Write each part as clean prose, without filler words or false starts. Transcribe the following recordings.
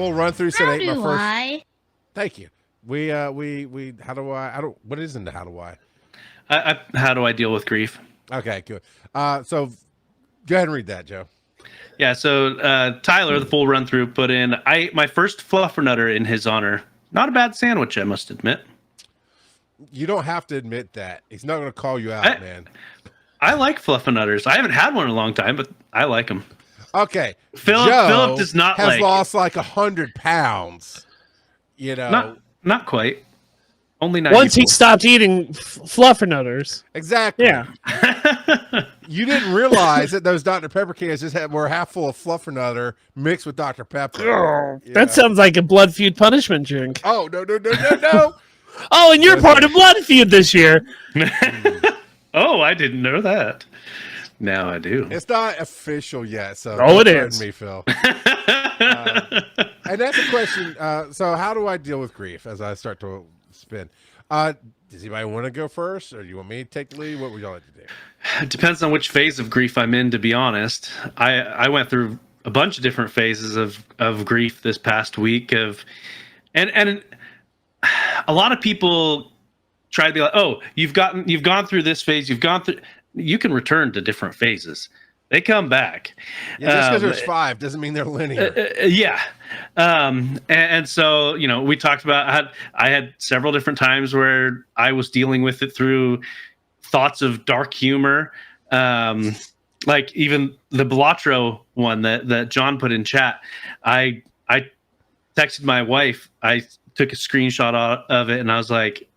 full run through. So How they ate do my first. I? Thank you. We how do I don't what is in the how do I? How do I deal with grief? Okay, good. So go ahead and read that, Joe. Yeah, so Tyler, the full run through, put in, I ate my first fluffernutter in his honor. Not a bad sandwich, I must admit. You don't have to admit that. He's not going to call you out, man. I like fluffernutters. I haven't had one in a long time, but I like them. Okay. Philip does not has like lost like 100 pounds. You know, not quite. Only 94. Once he stopped eating fluffernutters. Exactly. Yeah. You didn't realize that those Dr. Pepper cans were half full of fluffernutter mixed with Dr. Pepper. That sounds like a Blood Feud punishment drink. Oh, no. Oh, and you're part of Blood Feud this year. Oh, I didn't know that. Now I do. It's not official yet, so it is. Me, Phil. And that's a question. So how do I deal with grief as I start to spin? Does anybody want to go first, or do you want me to take the lead? What would y'all like to do? It depends on which phase of grief I'm in, to be honest. I went through a bunch of different phases of grief this past week and a lot of people try to be like, oh, you've gone through this phase, you can return to different phases. They come back. Yeah, just because there's 5 doesn't mean they're linear. Yeah. And so, we talked about, I had several different times where I was dealing with it through thoughts of dark humor. Like even the Belatro one that John put in chat. I texted my wife. I took a screenshot of it and I was like,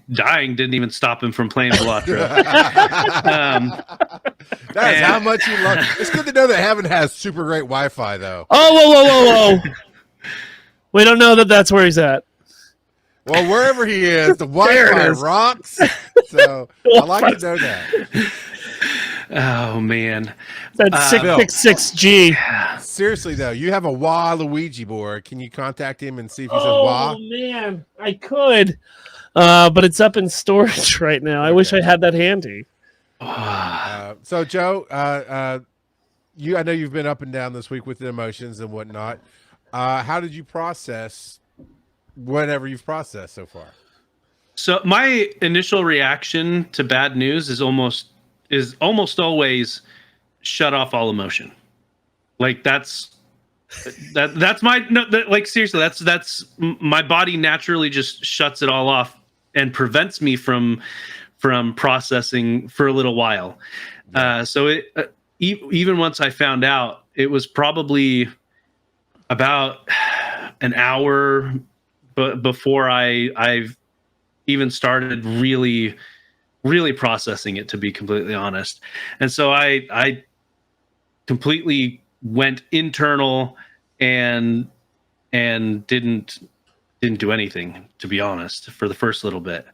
dying didn't even stop him from playing Belatro. That is how much you love. It's good to know that Heaven has super great Wi-Fi, though. Oh, whoa. We don't know that that's where he's at. Well, wherever he is, the Wi-Fi rocks. So I like to know that. Oh, man. That's 666G. Seriously, though, you have a Waluigi board. Can you contact him and see if he says Wah? Oh, man. I could. But it's up in storage right now. I wish I had that handy. So, Joe, I know you've been up and down this week with the emotions and whatnot. How did you process whatever you've processed so far? So my initial reaction to bad news is almost always shut off all emotion. Like that's my like seriously, that's my body naturally just shuts it all off and prevents me from processing for a little while. So it even once I found out, it was probably about an hour before I've even started really processing it, to be completely honest. And so I completely went internal and didn't do anything, to be honest, for the first little bit.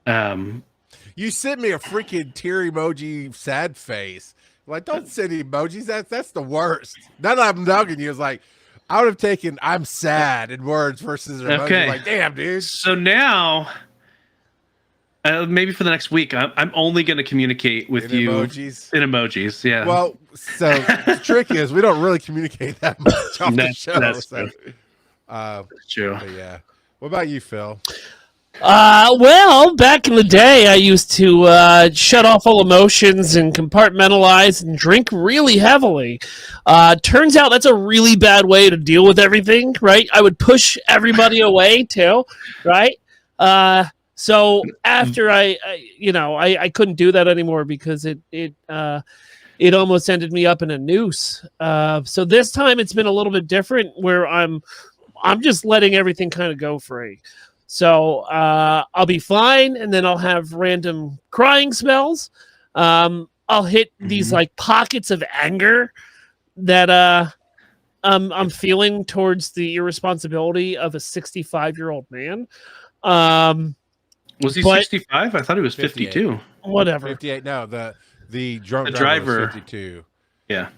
You sent me a freaking tear emoji, sad face. Like, don't send emojis. That's the worst. None of them dogging you. It's like, I would have taken "I'm sad" in words versus an emoji. Okay. Like, damn, dude. So now, maybe for the next week, I'm only going to communicate with you emojis. In emojis. Yeah. Well, so the trick is we don't really communicate that much on the show. That's so, true. That's true. Yeah. What about you, Phil? Well, back in the day, I used to shut off all emotions and compartmentalize and drink really heavily. Turns out that's a really bad way to deal with everything, right? I would push everybody away too, right? So after I couldn't do that anymore because it almost ended me up in a noose. So this time it's been a little bit different, where I'm just letting everything kind of go free. So I'll be fine, and then I'll have random crying spells. I'll hit these like pockets of anger that I'm feeling towards the irresponsibility of a 65-year-old man. Was he 65? I thought he was 52. Whatever. 58. No, the drunk driver was 52. Yeah.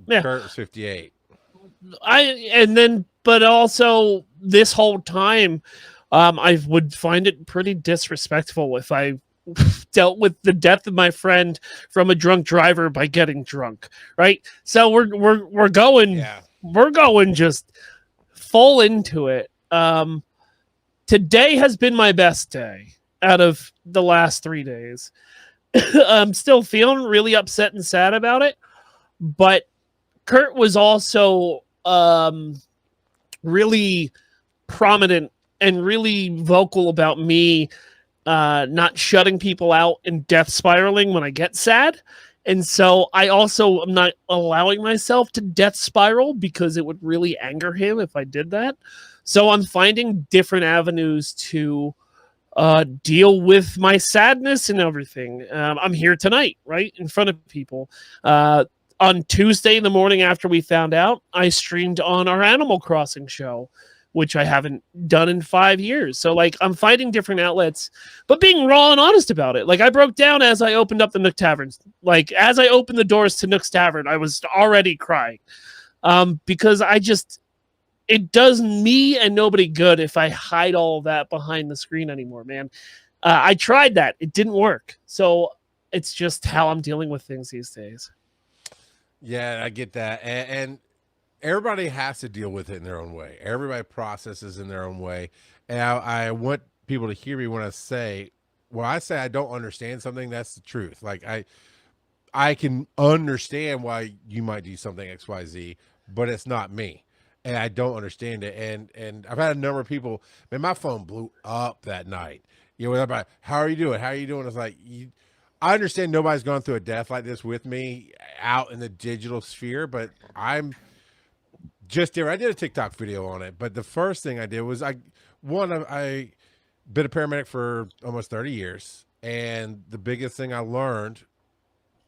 Kurt was 58. But also this whole time, I would find it pretty disrespectful if I dealt with the death of my friend from a drunk driver by getting drunk, right? So we're going we're going just full into it. Today has been my best day out of the last 3 days. I'm still feeling really upset and sad about it, but Kurt was also really prominent and really vocal about me not shutting people out and death spiraling when I get sad. And so I also am not allowing myself to death spiral because it would really anger him if I did that. So I'm finding different avenues to deal with my sadness and everything. I'm here tonight, right, in front of people. On Tuesday in the morning after we found out, I streamed on our Animal Crossing show, which I haven't done in 5 years. So, like, I'm finding different outlets, but being raw and honest about it. Like, I broke down as I opened up the Nook Taverns. Like, as I opened the doors to Nook's Tavern, I was already crying. Because it does me and nobody good if I hide all of that behind the screen anymore, man. I tried that. It didn't work. So, it's just how I'm dealing with things these days. Yeah, I get that. And everybody has to deal with it in their own way. Everybody processes in their own way. And I want people to hear me when I say I don't understand something, that's the truth. Like I can understand why you might do something XYZ, but it's not me. And I don't understand it. And I've had a number of people, man, my phone blew up that night. You know, about how are you doing? How are you doing? It's like I understand nobody's gone through a death like this with me out in the digital sphere, but I'm just there. I did a TikTok video on it, but the first thing I did was I been a paramedic for almost 30 years. And the biggest thing I learned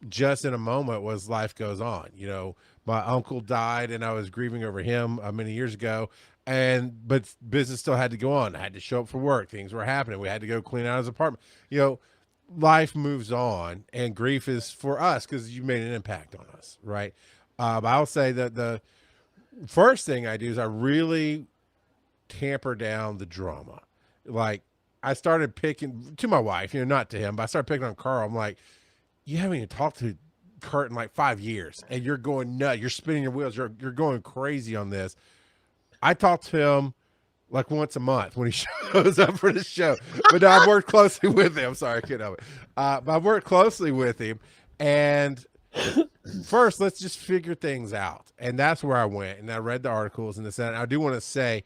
just in a moment was life goes on. You know, my uncle died and I was grieving over him many years ago. But business still had to go on. I had to show up for work. Things were happening. We had to go clean out his apartment. You know, life moves on, and grief is for us because you made an impact on us. Right. I'll say that the first thing I do is I really tamper down the drama. Like I started picking to my wife, you know, not to him, but I started picking on Carl. I'm like, you haven't even talked to Kurt in like 5 years and you're going nuts. You're spinning your wheels. You're going crazy on this. I talk to him like once a month when he shows up for the show, but no, I've worked closely with him. Sorry, I couldn't help it. But I've worked closely with him, and first, let's just figure things out. And that's where I went. And I read the articles and this, and I do want to say,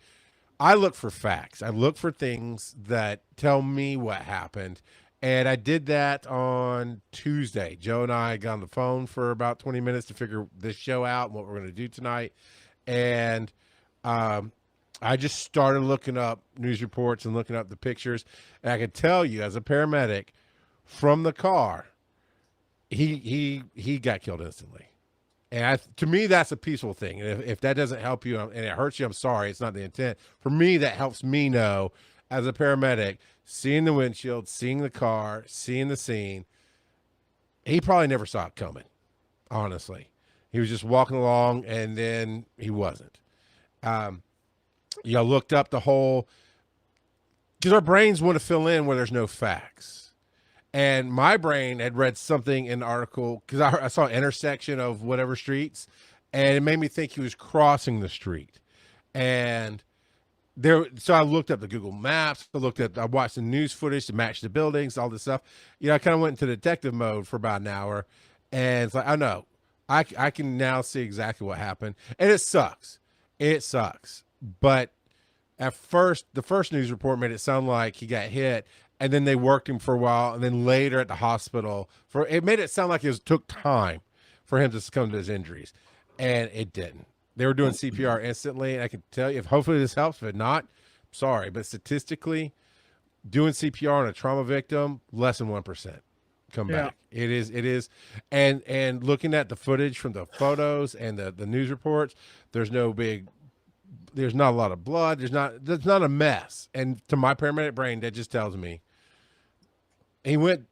I look for facts. I look for things that tell me what happened. And I did that on Tuesday. Joe and I got on the phone for about 20 minutes to figure this show out and what we're going to do tonight. And I just started looking up news reports and looking up the pictures. And I can tell you, as a paramedic, from the car, he got killed instantly. And to me, that's a peaceful thing. And if that doesn't help you and it hurts you, I'm sorry. It's not the intent. For me, that helps me know, as a paramedic, seeing the windshield, seeing the car, seeing the scene, he probably never saw it coming, honestly. He was just walking along, and then he wasn't. Looked up the whole, because our brains want to fill in where there's no facts. And my brain had read something in the article, because I saw an intersection of whatever streets, and it made me think he was crossing the street. And so I looked up the Google Maps. I watched the news footage to match the buildings, all this stuff. I kind of went into detective mode for about an hour, and it's like, I know, I can now see exactly what happened, and it sucks. It sucks. But at first, the first news report made it sound like he got hit, and then they worked him for a while, and then later at the hospital, it made it sound like it took time for him to succumb to his injuries, and it didn't. They were doing CPR instantly, and I can tell you, if hopefully this helps. If not, sorry, but statistically, doing CPR on a trauma victim, less than 1% come back. It is, and looking at the footage from the photos and the news reports, there's not a lot of blood. There's not a mess. And to my paramedic brain, that just tells me he went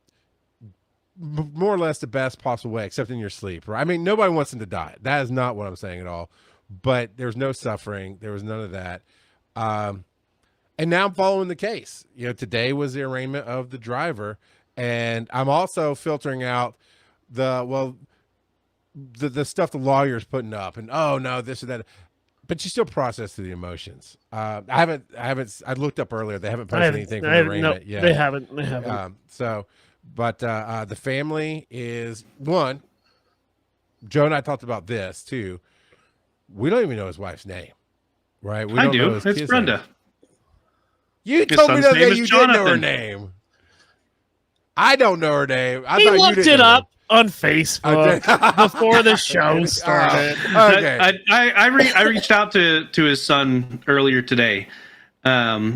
more or less the best possible way, except in your sleep. Right? I mean, nobody wants him to die. That is not what I'm saying at all. But there was no suffering. There was none of that. And now I'm following the case. Today was the arraignment of the driver, and I'm also filtering out the stuff the lawyer's putting up, and oh no, this or that. but you still process through the emotions. I looked up earlier. They haven't posted anything from the arraignment yet. They haven't. But the family is one. Joe and I talked about this too. We don't even know his wife's name, right? We don't know his It's kid's Brenda. name. You His told me son's that name you is did know her Jonathan. name. I don't know her name. I He thought you looked didn't it know her up on Facebook before the show started. Okay. I reached out to his son earlier today,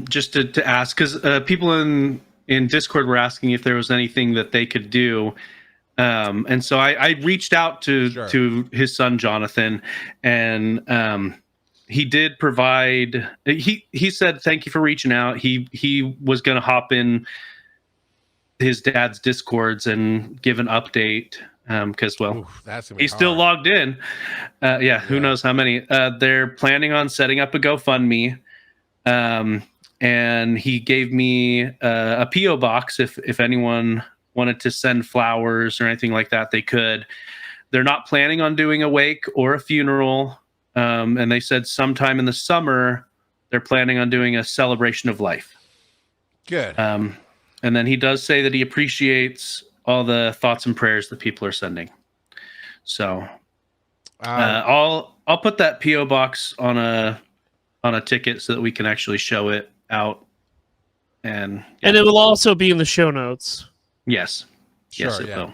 just to ask, because people in Discord were asking if there was anything that they could do. And so I reached out to his son Jonathan, and he did provide. He said thank you for reaching out. He was going to hop in his dad's Discords and give an update, because that's gonna be he's still hard. logged in. Who knows how many. They're planning on setting up a GoFundMe, and he gave me a PO box if anyone wanted to send flowers or anything like that, they could. They're not planning on doing a wake or a funeral, and they said sometime in the summer they're planning on doing a celebration of life. Good. And then he does say that he appreciates all the thoughts and prayers that people are sending. So I'll put that PO box on a ticket so that we can actually show it out, and it will also be in the show notes. Yes, Sure, it will.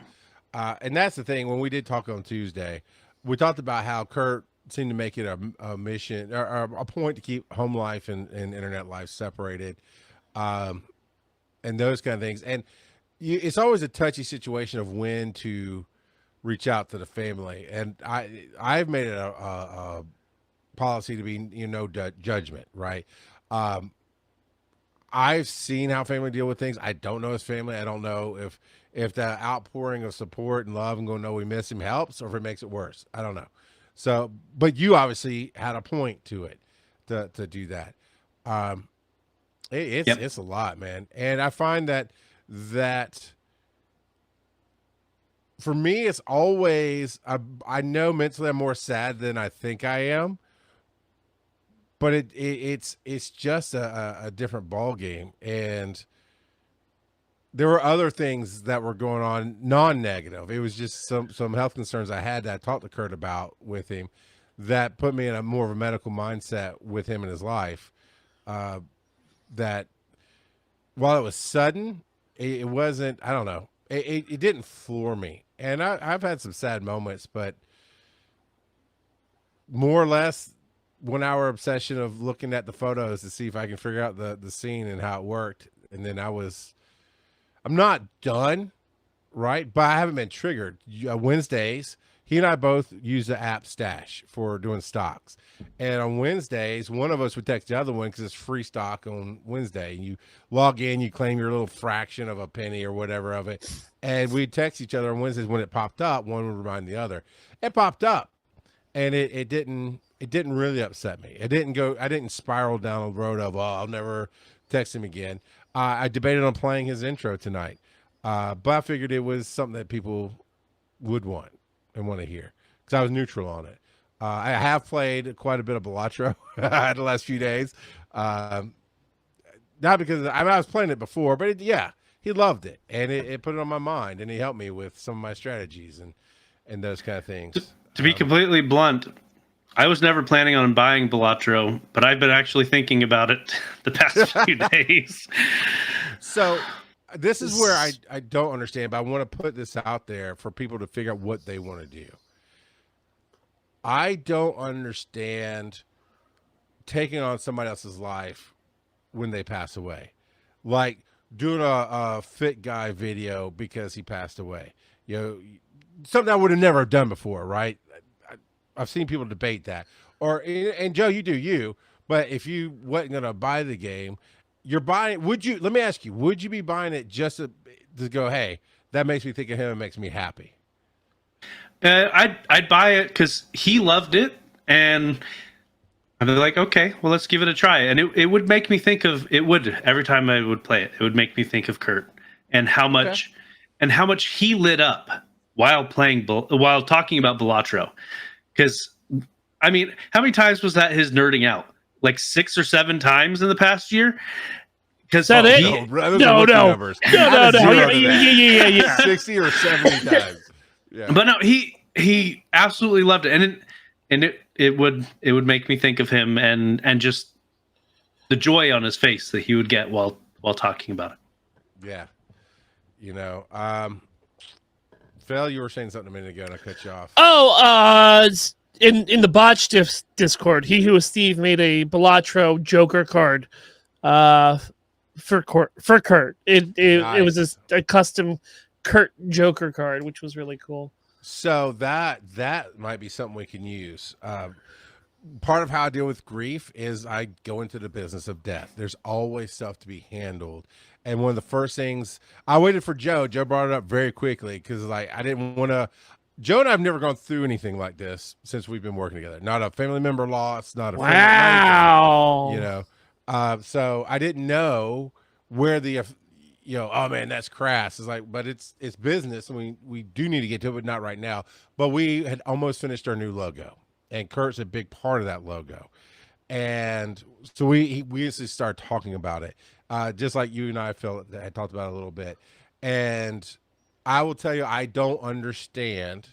And that's the thing. When we did talk on Tuesday, we talked about how Kurt seemed to make it a mission or a point to keep home life and internet life separated. And those kind of things. And it's always a touchy situation of when to reach out to the family. And I've made it a policy to be, judgment, right? I've seen how family deal with things. I don't know his family. I don't know if the outpouring of support and love and going, no, we miss him helps, or if it makes it worse. I don't know. So, but you obviously had a point to it to do that. It's a lot, man. And I find that for me, it's always, I know mentally I'm more sad than I think I am, but it's just a different ball game. And there were other things that were going on, non-negative. It was just some health concerns I had that I talked to Kurt about with him that put me in a more of a medical mindset with him in his life. That while it was sudden, it wasn't, I don't know, it didn't floor me. And I've had some sad moments, but more or less 1 hour obsession of looking at the photos to see if I can figure out the scene and how it worked. And then I'm not done, right? But I haven't been triggered. Wednesdays, he and I both use the app Stash for doing stocks. And on Wednesdays, one of us would text the other one because it's free stock on Wednesday. And you log in, you claim your little fraction of a penny or whatever of it. And we'd text each other on Wednesdays. When it popped up, one would remind the other. It popped up, and it didn't really upset me. I didn't spiral down the road of, I'll never text him again. I debated on playing his intro tonight, but I figured it was something that people would want and want to hear because I was neutral on it. I have played quite a bit of Balatro the last few days. Not because I was playing it before, but he loved it, and it put it on my mind, and he helped me with some of my strategies and those kind of things. To be completely blunt, I was never planning on buying Balatro, but I've been actually thinking about it the past few days. So this is where I don't understand, but I want to put this out there for people to figure out what they want to do. I don't understand taking on somebody else's life when they pass away. Like doing a fit guy video because he passed away. Something I would have never done before, right? I've seen people debate that. And Joe, you do you, but if you wasn't going to buy the game, you're buying, let me ask you, would you be buying it just to go, hey, that makes me think of him and makes me happy? I'd buy it because he loved it, and I'd be like, okay, well, let's give it a try. And it would make me think of, every time I would play it, it would make me think of Kurt and how much he lit up while talking about Balatro. Because I mean, how many times was that his nerding out? Like 6 or 7 times in the past year? Because that it? No, bro, those No, are rookie no. numbers. No, Add no, a no. zero Yeah, to yeah, that. yeah, yeah. 60 or 70 times. Yeah. But no, he absolutely loved it, and it would make me think of him and just the joy on his face that he would get while talking about it. Yeah. You know, Phil, you were saying something a minute ago and I cut you off. Oh, in the botch Discord, he who is Steve made a Balatro Joker card, for Kurt. It was a custom Kurt Joker card, which was really cool. So that might be something we can use. Part of how I deal with grief is I go into the business of death. There's always stuff to be handled. And one of the first things I waited for Joe. Joe brought it up very quickly because like I didn't want to. Joe and I have never gone through anything like this since we've been working together. Not a family member loss, not a wow. friend, you know. So I didn't know where the oh man, that's crass. It's like, but it's business, and we do need to get to it, but not right now. But we had almost finished our new logo, and Kurt's a big part of that logo, and so we just started talking about it, just like you and I, Phil, had talked about it a little bit. And I will tell you, I don't understand,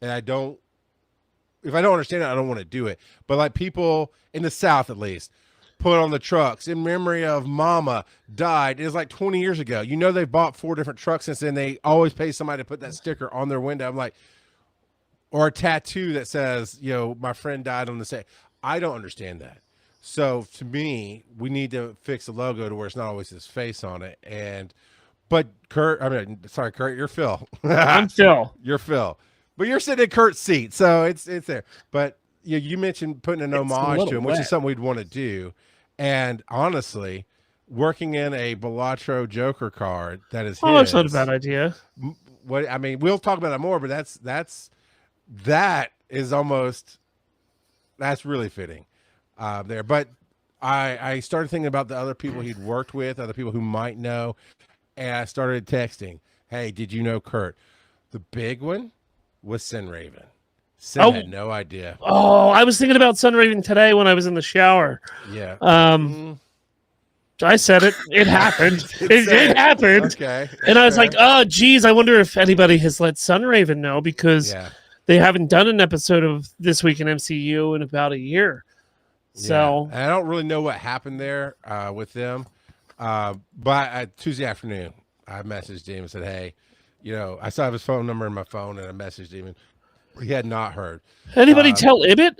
and if I don't understand it, I don't want to do it. But like people in the South, at least, put on the trucks in memory of Mama died. It was like 20 years ago. You know, they've bought 4 different trucks since then. They always pay somebody to put that sticker on their window. I'm like, or a tattoo that says, my friend died on the set. I don't understand that. So to me, we need to fix the logo to where it's not always his face on it. But Kurt, Kurt, you're Phil. I'm Phil. You're Phil. But you're sitting in Kurt's seat, so it's there. But you mentioned putting an homage to him, which is something we'd want to do. And honestly, working in a Balatro Joker card that is that's not a bad idea. We'll talk about it more, but that's really fitting there. But I started thinking about the other people he'd worked with, other people who might know, and I started texting, hey, did you know Kurt? The big one was Sunraven. Sin had no idea. Oh, I was thinking about Sunraven today when I was in the shower. Yeah. I said it. It happened. It happened. Okay. And I was like, oh, geez, I wonder if anybody has let Sunraven know because they haven't done an episode of This Week in MCU in about a year. So and I don't really know what happened there with them. But Tuesday afternoon, I messaged him and said, hey, I still have his phone number in my phone, and I messaged him. And he had not heard. Anybody tell Ibbot?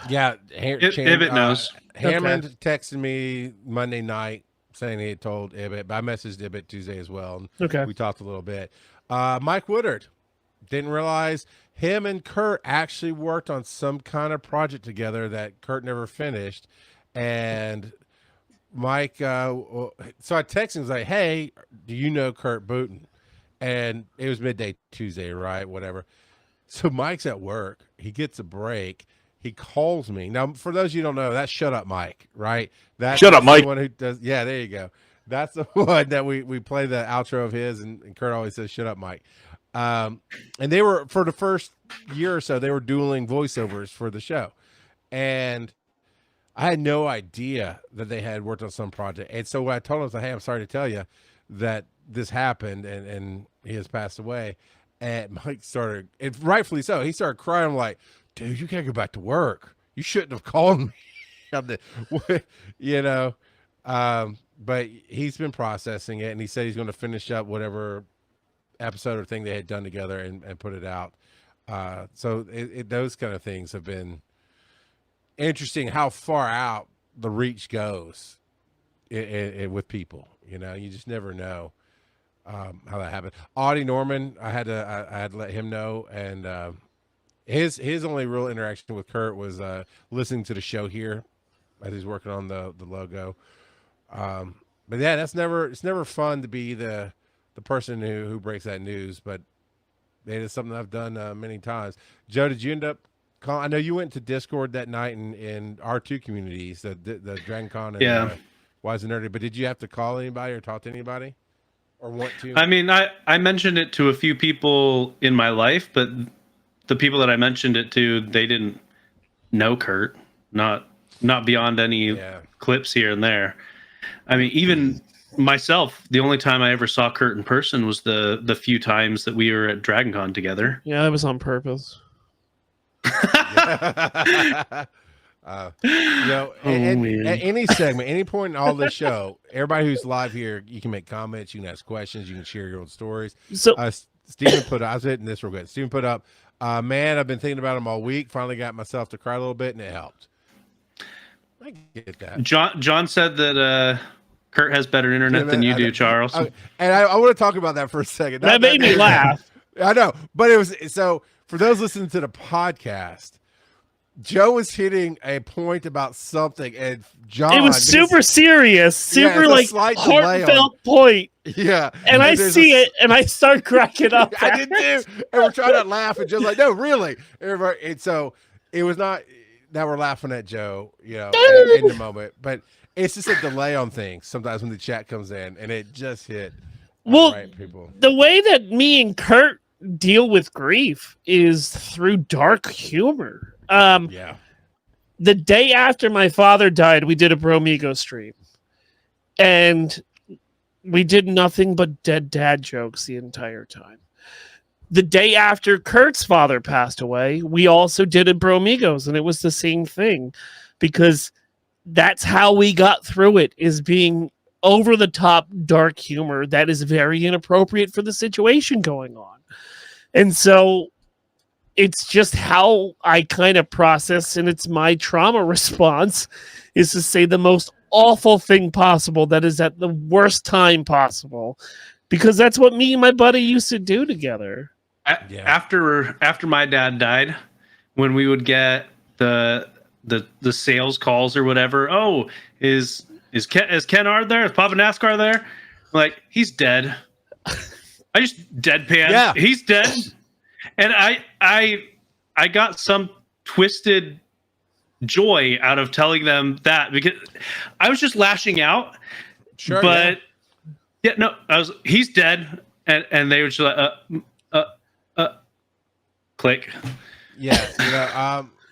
Yeah, Ibbot knows. Hammond texted me Monday night saying he had told Ibbot, but I messaged Ibbot Tuesday as well. And we talked a little bit. Mike Woodard, didn't realize him and Kurt actually worked on some kind of project together that Kurt never finished. And Mike, so I texted him, was like, hey, do you know Kurt Boutin? And it was midday Tuesday, right? Whatever. So Mike's at work. He gets a break. He calls me. Now, for those of you who don't know, that's Shut Up Mike, right? That's Shut Up Mike. The one who does, yeah, there you go. That's the one that we play the outro of his, and Kurt always says, Shut Up Mike. And they were, for the first year or so, they were dueling voiceovers for the show. And I had no idea that they had worked on some project. And so what I told him was, hey, I'm sorry to tell you that this happened and he has passed away. And Mike started, and rightfully so, he started crying. I'm like, dude, you gotta go back to work. You shouldn't have called me. But he's been processing it, and he said he's going to finish up whatever episode or thing they had done together and put it out. So those kind of things have been interesting, how far out the reach goes with people. You just never know how that happened. Audie Norman, I had to let him know, and his only real interaction with Kurt was listening to the show here as he's working on the logo. But yeah, it's never fun to be the person who breaks that news, but it is something I've done many times. Joe, did you end up calling? I know you went to Discord that night in our 2 communities, the Dragon Con and Wise and Nerdy, but did you have to call anybody or talk to anybody? Or want to? I mean, I mentioned it to a few people in my life, but the people that I mentioned it to, they didn't know Kurt, not beyond any clips here and there. I mean, even myself, the only time I ever saw Kurt in person was the few times that we were at Dragon Con together. Yeah, that was on purpose. At any segment, any point in all this show, everybody who's live here, you can make comments, you can ask questions, you can share your own stories. So Stephen put up, I was hitting this real good. Stephen put up, man, I've been thinking about him all week. Finally got myself to cry a little bit, and it helped. I get that. John said that Kurt has better internet than you do, Charles. And I want to talk about that for a second. That made me laugh. I know, but it was so for those listening to the podcast, Joe was hitting a point about something, and John. It was super serious, super heartfelt point. Yeah, and I see it, and I start cracking up. I did too, and we're trying to laugh, and Joe's like, "No, really." And so it was not that we're laughing at Joe, in the moment, but it's just a delay on things sometimes when the chat comes in, and it just hit. People. The way that me and Kurt deal with grief is through dark humor. The day after my father died, we did a Bromigo stream, and we did nothing but dead dad jokes the entire time. The day after Kurt's father passed away, we also did a Bromigos, and it was the same thing, because that's how we got through it, is being over the top dark humor that is very inappropriate for the situation going on. And so it's just how I kind of process, and it's my trauma response, is to say the most awful thing possible that is at the worst time possible, because that's what me and my buddy used to do together. After my dad died, when we would get the sales calls or whatever, is Ken Ard there? Is Papa NASCAR there? I'm like, he's dead. I just deadpan. Yeah, he's dead. And I got some twisted joy out of telling them that, because I was just lashing out. Sure, but he's dead, and they were just like click. Yes,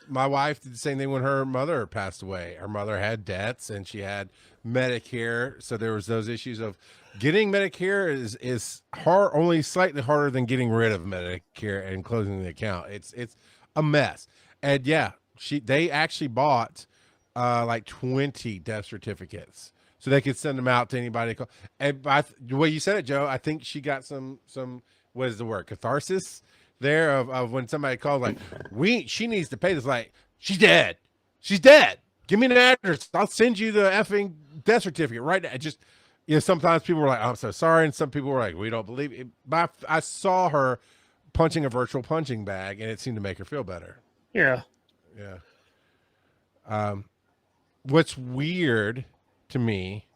my wife did the same thing when her mother passed away. Her mother had debts, and she had Medicare, so there was those issues of getting Medicare is hard, only slightly harder than getting rid of Medicare and closing the account. It's a mess. And they actually bought like 20 death certificates so they could send them out to anybody. And the way you said it, Joe, I think she got some what is the word, catharsis there of when somebody called like, she needs to pay this. Like, she's dead. Give me an address. I'll send you the effing death certificate right now. Just, sometimes people were like, I'm so sorry. And some people were like, we don't believe it. But I saw her punching a virtual punching bag, and it seemed to make her feel better. Yeah. What's weird to me,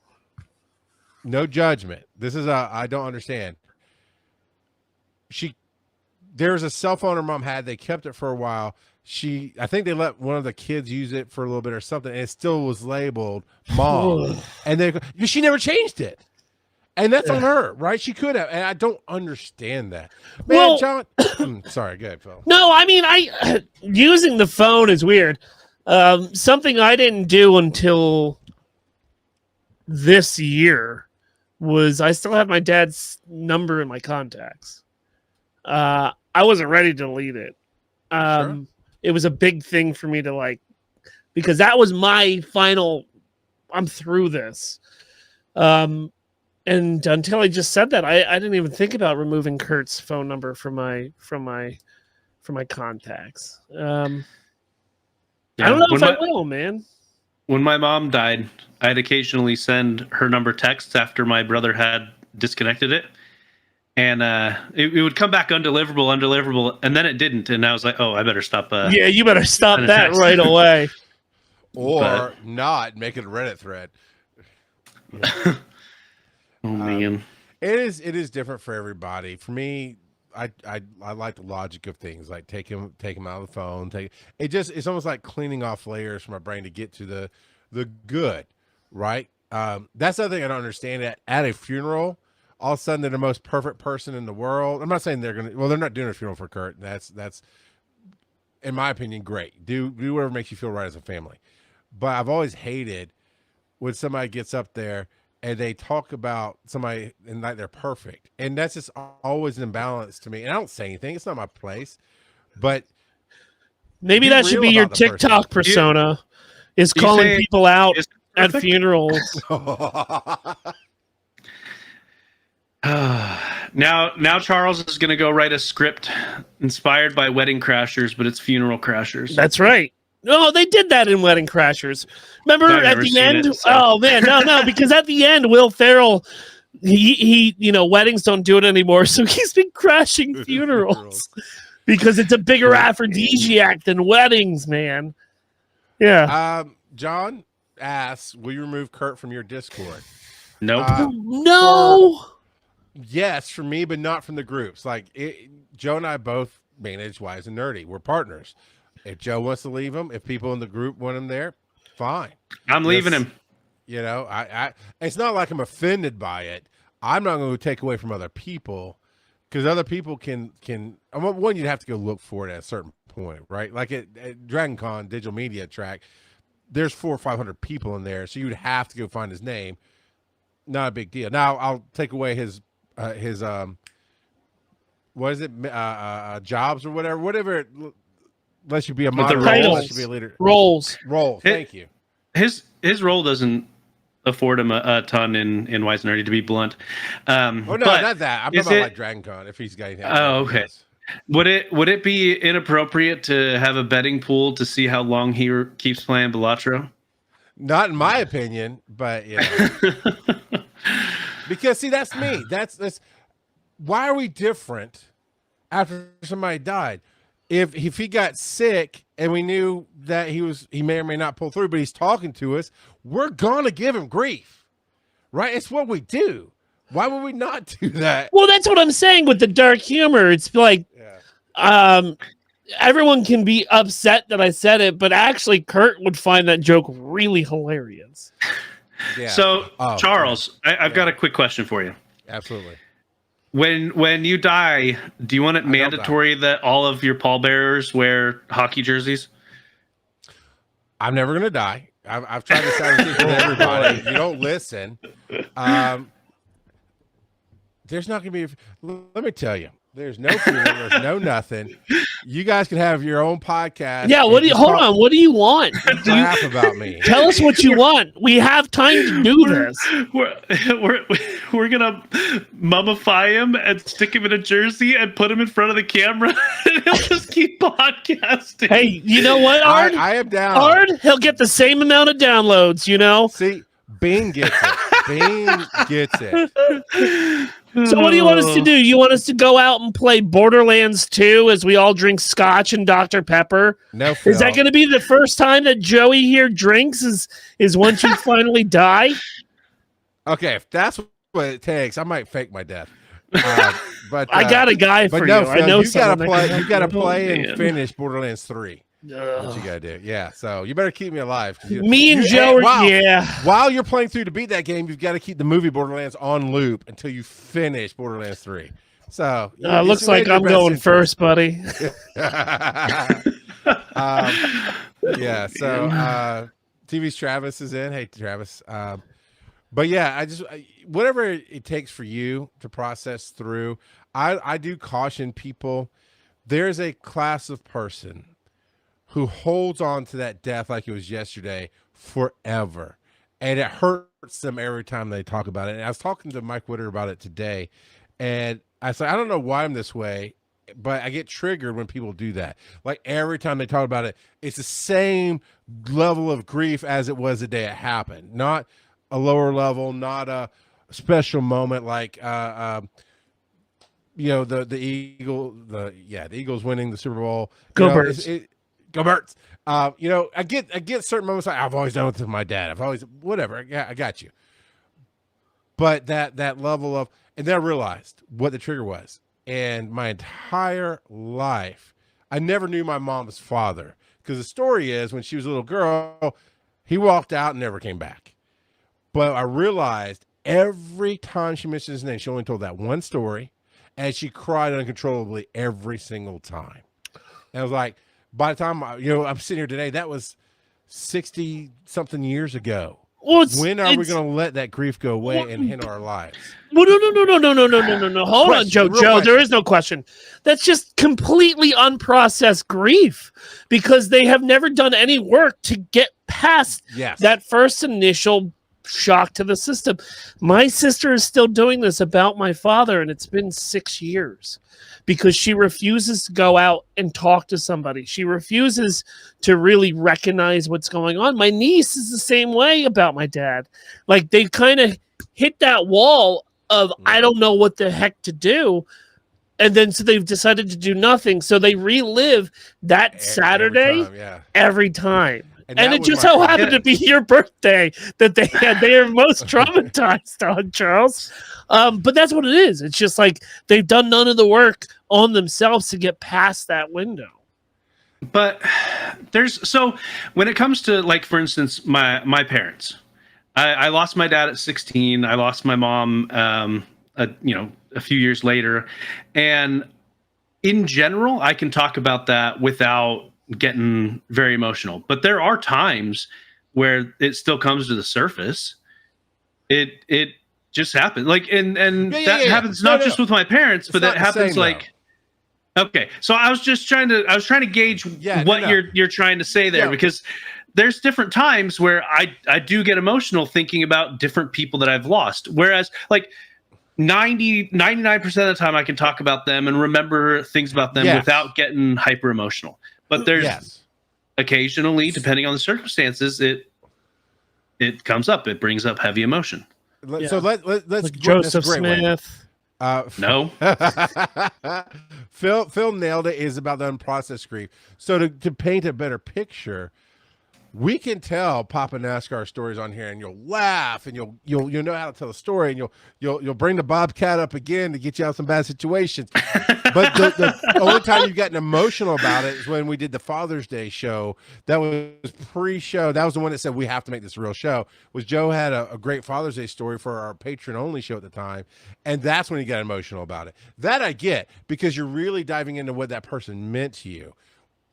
no judgment. This is I don't understand. There's a cell phone her mom had. They kept it for a while. I think they let one of the kids use it for a little bit or something, and it still was labeled mom. And she never changed it. And that's on her, right? She could have. And I don't understand that. Man, John. Sorry, go ahead, Phil. No, I mean, using the phone is weird. Something I didn't do until this year was I still have my dad's number in my contacts. I wasn't ready to delete it. Sure. It was a big thing for me to because that was my final, I'm through this. And until I just said that, I didn't even think about removing Kurt's phone number from my contacts. I don't know if I will, man. When my mom died, I'd occasionally send her number texts after my brother had disconnected it. And it would come back undeliverable, and then it didn't. And I was like, I better stop. You better stop that right away. Or not make it a Reddit thread. Oh, man. It is different for everybody. For me, I like the logic of things, like take him out of the phone. It's almost like cleaning off layers from my brain to get to the good, right? That's the other thing I don't understand. At a funeral, all of a sudden they're the most perfect person in the world. I'm not saying they're not doing a funeral for Kurt. That's in my opinion, great. Do whatever makes you feel right as a family. But I've always hated when somebody gets up there and they talk about somebody and like they're perfect. And that's just always an imbalance to me. And I don't say anything. It's not my place. But maybe be that should real be your about the person. TikTok persona, is calling say people out it's at perfect? funerals. Now Charles is going to go write a script inspired by Wedding Crashers, but it's Funeral Crashers. That's right. No, they did that in Wedding Crashers. Remember I've at never the seen end? it, so. Oh man, no, because at the end, Will Ferrell, he, weddings don't do it anymore, so he's been crashing funerals because it's a bigger aphrodisiac than weddings, man. Yeah. John asks, will you remove Kurt from your Discord? Nope. No. Yes, for me, but not from the groups. Like Joe and I both manage Wise and Nerdy. We're partners. If Joe wants to leave him, if people in the group want him there, fine. I'm leaving him. You know, I it's not like I'm offended by it. I'm not going to take away from other people because other people can one, you'd have to go look for it at a certain point, right? Like at Dragon Con digital media track, there's 400 or 500 people in there, so you'd have to go find his name. Not a big deal. Now I'll take away his what is it, jobs or whatever it, unless you be a moderator, unless you be a leader. Roles. Thank you. His role doesn't afford him a ton in Wise and Nerdy, to be blunt. Oh no, but not that. I'm talking about like Dragon Con. If he's got anything. Oh, okay. Would it be inappropriate to have a betting pool to see how long he keeps playing Balatro? Not in my opinion, but you know. Because see, that's me. That's why are we different after somebody died? If he got sick and we knew that he may or may not pull through, but he's talking to us, we're gonna give him grief, right? It's what we do. Why would we not do that? Well, that's what I'm saying with the dark humor. It's like, everyone can be upset that I said it, but actually, Kurt would find that joke really hilarious. Yeah. So, Charles, I've got a quick question for you. Absolutely. When you die, do you want it mandatory that all of your pallbearers wear hockey jerseys? I'm never gonna die. I've tried to sound this to everybody. You don't listen. There's not gonna be. Let me tell you. There's no fear. There's no nothing. You guys can have your own podcast. Yeah. What do you? Hold on. What do you want? Laugh about me. Tell us what you want. We have time to do this. We're gonna mummify him and stick him in a jersey and put him in front of the camera, and he'll just keep podcasting. Hey, you know what, Ard? I am down. Ard, he'll get the same amount of downloads. You know. See, Bing gets it. Bing gets it. So what do you want us to do? You want us to go out and play Borderlands 2 as we all drink scotch and Dr. Pepper? No, Phil. Is that going to be the first time that Joey here drinks is once you finally die? Okay, if that's what it takes, I might fake my death. But I got a guy for but no, you. Phil, I know you gotta someone play. that You gotta play man. and finish Borderlands 3. That's what you gotta do. Yeah, so you better keep me alive. Me and Joe, While you're playing through to beat that game, you've got to keep the movie Borderlands on loop until you finish Borderlands 3. So looks like I'm going first, buddy. Yeah. So TV's Travis is in. Hey, Travis. But yeah, whatever it takes for you to process through. I do caution people. There's a class of person who holds on to that death like it was yesterday forever. And it hurts them every time they talk about it. And I was talking to Mike Witter about it today. And I said, I don't know why I'm this way, but I get triggered when people do that. Like every time they talk about it, it's the same level of grief as it was the day it happened. Not a lower level, not a special moment like you know, the Eagles winning the Super Bowl. Go Birds. Go Birds. You know, I get certain moments like I've always done it with my dad. I've always whatever. I got you. But that level of, and then I realized what the trigger was. And my entire life, I never knew my mom's father. Because the story is when she was a little girl, he walked out and never came back. But I realized every time she mentioned his name, she only told that one story. And she cried uncontrollably every single time. And I was like, by the time I'm sitting here today, that was 60 something years ago. Well, When are we going to let that grief go away and hit our lives? Well, no. Hold on, Joe. Joe, there is no question. That's just completely unprocessed grief because they have never done any work to get past that first initial shock to the system. My sister is still doing this about my father, and it's been 6 years because she refuses to go out and talk to somebody. She refuses to really recognize what's going on. My niece is the same way about my dad. Like, they kind of hit that wall of, I don't know what the heck to do. And then so they've decided to do nothing. So they relive that Saturday every time. And it just so happened to be your birthday that they are most traumatized on, Charles. But that's what it is. It's just like they've done none of the work on themselves to get past that window. But so when it comes to, like, for instance, my parents, I lost my dad at 16. I lost my mom, a few years later. And in general, I can talk about that without getting very emotional. But there are times where it still comes to the surface. It just happens. Like, and that happens not just with my parents, but that happens like. Okay, so I was trying to gauge what you're trying to say there, because there's different times where I do get emotional thinking about different people that I've lost. Whereas, like, 99% of the time I can talk about them and remember things about them without getting hyper emotional. But there's occasionally, depending on the circumstances, it comes up. It brings up heavy emotion. So let's like Joseph Smith. No. Phil nailed it. Is about the unprocessed grief. So to paint a better picture, we can tell Papa NASCAR stories on here, and you'll laugh, and you'll know how to tell a story, and you'll bring the Bobcat up again to get you out of some bad situations. But the only time you've gotten emotional about it is when we did the Father's Day show. That was pre-show. That was the one that said we have to make this a real show. Was Joe had a great Father's Day story for our patron-only show at the time, and that's when he got emotional about it. That I get, because you're really diving into what that person meant to you.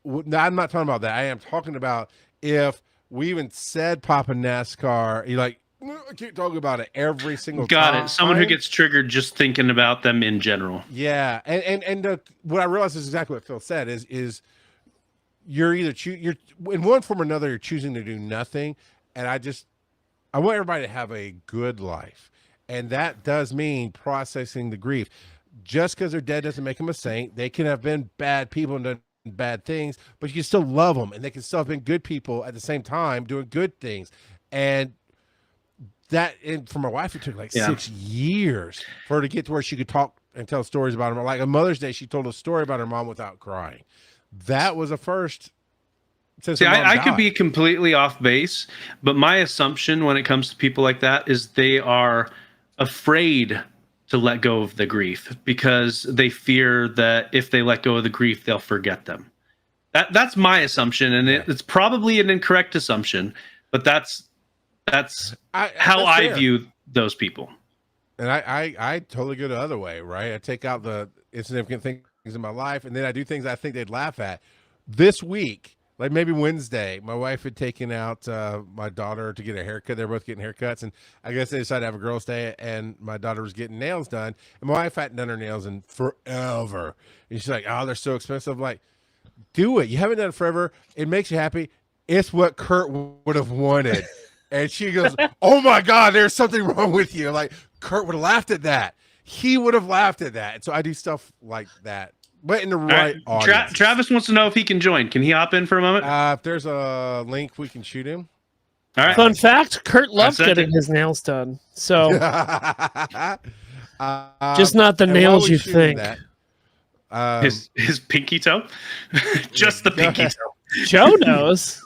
Now, I'm not talking about that. I am talking about if we even said Papa NASCAR, you're like, I can't talk about it every single time. Got it. Someone who gets triggered just thinking about them in general. Yeah, and what I realized is exactly what Phil said is you're either you're in one form or another, you're choosing to do nothing, and I want everybody to have a good life, and that does mean processing the grief. Just because they're dead doesn't make them a saint. They can have been bad people and done bad things, but you can still love them, and they can still have been good people at the same time doing good things. And for my wife, it took like 6 years for her to get to where she could talk and tell stories about her. Like on Mother's Day, she told a story about her mom without crying. That was a first. See, I could be completely off base, but my assumption when it comes to people like that is they are afraid to let go of the grief because they fear that if they let go of the grief, they'll forget them. That's my assumption, and it's probably an incorrect assumption, but that's how I view those people. And I totally go the other way, right? I take out the insignificant things in my life, and then I do things I think they'd laugh at. This week, like maybe Wednesday, my wife had taken out my daughter to get a haircut. They're both getting haircuts, and I guess they decided to have a girls' day, and my daughter was getting nails done, and my wife hadn't done her nails in forever. And she's like, oh, they're so expensive. I'm like, do it. You haven't done it forever. It makes you happy. It's what Kurt would have wanted. And she goes, oh, my God, there's something wrong with you. Like, Kurt would have laughed at that. He would have laughed at that. And so I do stuff like that. But in the right audience. Travis wants to know if he can join. Can he hop in for a moment? If there's a link, we can shoot him. All right. Fun fact, Kurt loves getting his nails done. So just not the nails you think. His pinky toe? Just the pinky toe. Joe knows.